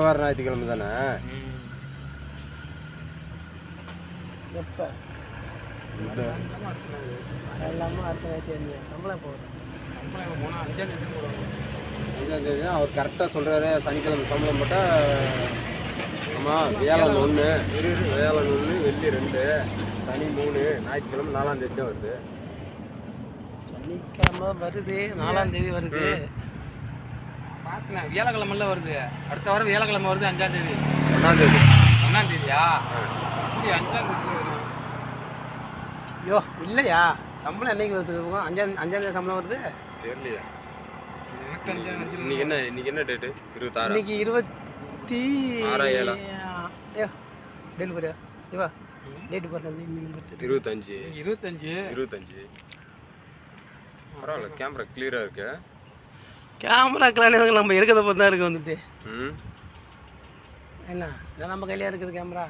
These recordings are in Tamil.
வார ஞாயிற்றுக்கிழமை தானே? எப்போ எல்லாமே அடுத்த ஞாயிற்று சம்பளம் போடுறோம். சம்பளம் போனால் 5ஆம் தேதி போடுவாங்க. 5ஆம் தேதி தான் அவர் கரெக்டாக சொல்கிறாரு. சனிக்கிழமை சம்பளம் போட்டால் ஆமாம். வியாழன் 1, வியாழன் 1, வெள்ளி 2, சனி 3, ஞாயிற்றுக்கிழமை 4ஆம் தேதி தான் வருது. சனிக்கிழமை வருது, 4ஆம் தேதி வருது. பார்க்கலாம், வியாழக்கிழமெல்லாம் வருது. அடுத்த வாரம் வியாழக்கிழமை வருது, 5ஆம் தேதி. 1ஆம் தேதி. 1ஆம் தேதியா? 5ஆம் தேதி வரும். ஐயோ இல்லையா, சம்பளம் என்னைக்கு வருது? 5ஆம் தேதி சம்பளம் வருது. தெரியலையா? இன்னைக்கு என்ன டேட்டு? 26. இன்னைக்கு 26. ஐயோ டேட் போறியா? இவா டேட் போடுறது 25. பரவாயில்ல, கேமரா கிளியராக இருக்கு. கேமரா கிளானு நம்ம இருக்கிறத பொறுத்து தான் இருக்குது வந்துட்டு. என்ன இதான் நம்ம கையிலே இருக்குது கேமரா.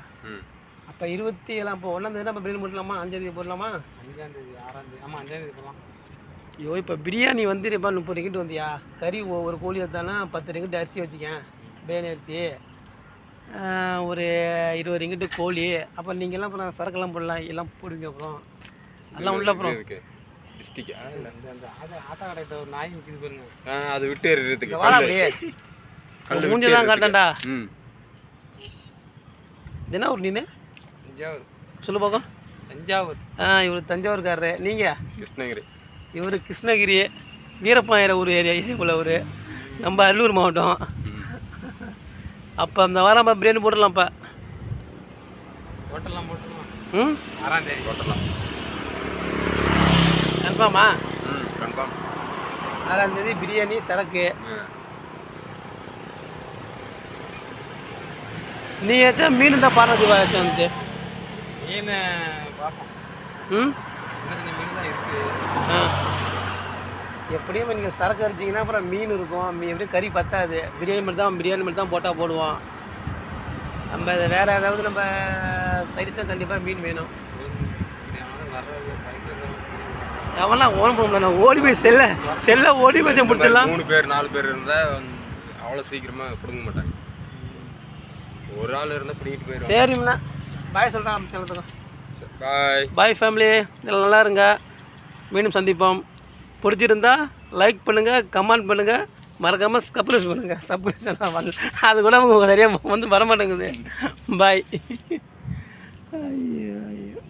அப்போ 27 அப்போ 1ஆம் தேதி நம்ம பிரியாணி போடலாமா? 5ஆம் தேதி போடலாமா? 5ஆம் தேதி 6ஆம் தேதி. ஆமாம் 5ஆம் தேதி போடலாம். ஐயோ இப்போ பிரியாணி வந்து இப்போ 30 ரிங்கிட்டு வந்தியா? கறி ஒரு கோழி எடுத்தானா 10 ரிங்கிட்டு அரிசி வச்சுக்கேன், பிரியாணி அரிசி. ஒரு 20 ரிங்கிட்டு கோழி. அப்போ நீங்கள்லாம் அப்புறம் சரக்கெல்லாம் போடலாம், எல்லாம் போடுவீங்க. அப்புறம் எல்லாம் உள்ள அப்புறம் டிஸ்டிக்கா அந்த ஆட்டா கடைகிட்ட ஒரு நாய் நிற்கிது பாருங்க, அது விட்டு எறிறதுக்கு வாடா அப்படியே மூஞ்சி தான் காட்டேன்டா. என்ன ஊர் நீனு? தஞ்சாவூர். சொல்லு பார்க்கும். தஞ்சாவூர். இவர் தஞ்சாவூர்காரரு. நீங்கள்? கிருஷ்ணகிரி. இவர் கிருஷ்ணகிரி வீரப்பாயிர ஊர் ஏரியா இதுக்குள்ள ஊர். நம்ம அரியலூர் மாவட்டம். அப்போ அந்த வாரம் நம்ம பிரியாணி போட்டுடலாம். இப்போ போட்டுடலாம். 6ஆம் தேதி போட்டுடலாம். கன்ஃபார்மா? கன்ஃபார்ம். 6ஆம் தேதி பிரியாணி சரக்கு. நீ ஏதாச்சும் மீன் தான் பாடுறது ஏதாச்சும் வந்துட்டு மீன் பார்ப்போம். மீன் தான் இருக்குது. எப்படியும் நீங்கள் சரக்கு அடிச்சிங்கன்னா அப்புறம் மீன் இருக்கும். எப்படியும் கறி பத்தாது. பிரியாணி மட்டும் தான் போட்டால் போடுவோம். நம்ம வேறு ஏதாவது நம்ம சைடிஸாக கண்டிப்பாக மீன் வேணும். அவெல்லாம் ஓட போகல, நான் ஓடி போய் செல்ல ஓடி போய் முடிச்சிடலாம். 3 பேர் 4 பேர் இருந்தால் அவ்வளோ சீக்கிரமாக பிடுங்க மாட்டாங்க. ஒரு ஆள் இருந்தால் பிடிக்கிட்டு போயிடும். சரிங்கண்ணா, பாய் சொல்கிறேன். சொல்லுறதுக்கு பாய். பாய் ஃபேமிலி, இதில் நல்லா இருங்க. மீண்டும் சந்திப்போம். பிடிச்சிருந்தா லைக் பண்ணுங்கள், கமெண்ட் பண்ணுங்கள், மறக்காமல் சப்ஸ்கிரைப் பண்ணுங்கள். சப்ஸ்கிரைப் அது கூட உங்களுக்கு சரியாக வந்து வரமாட்டேங்குது. பாய். ஐயோ.